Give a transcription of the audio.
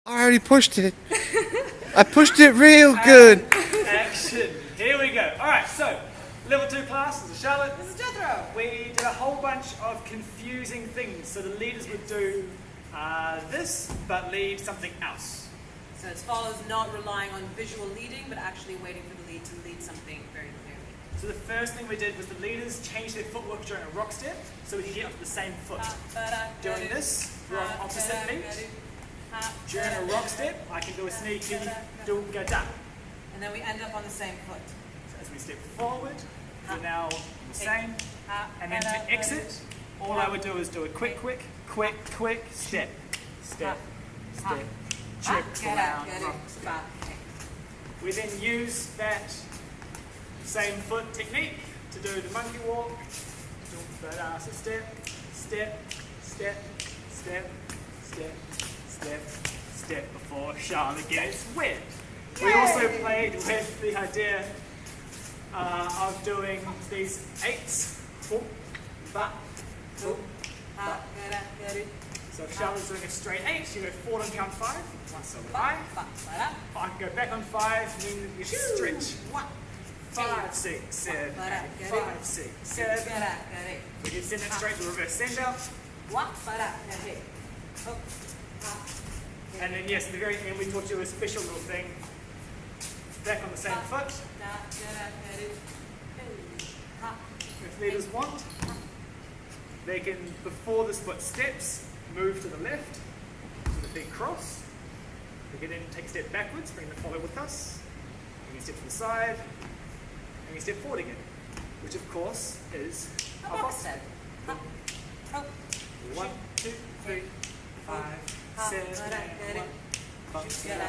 I already pushed it. I pushed it real good. Action. Here we go. Alright, so level 2 class, this is Charlotte. This is Jethro. We did a whole bunch of confusing things. So the leaders would do this, but lead something else. So it follows not relying on visual leading, but actually waiting for the lead to lead something very clearly. So the first thing we did was the leaders changed their footwork during a rock step, so we could get onto the same foot. Doing this, we're on opposite feet. During a rock step, I can do a sneaky, go down. And then we end up on the same foot. So as we step forward, we're now the same. And then to exit, all I would do is do a quick step. Step, step, trip around, rock step. We then use that same foot technique to do the monkey walk. So step, step, step, step, step, step, step before Charlotte gets wet. We also played with the idea of doing these 8s. So if Charlotte's doing a straight 8, she goes forward and count 5. So 5. I can go back on 5, meaning you stretch. 5, 6, 7, 8, 5, 6, 7. We can send it straight to reverse send up. And then yes, at the very end we taught you a special little thing. Back on the same foot. If leaders want, they can, before this foot steps, move to the left, so the feet cross. We can then take a step backwards, bring the follow with us. We can step to the side, and we step forward again, which of course is A box step. 1, 2, 3, 5, 7, 1, box step.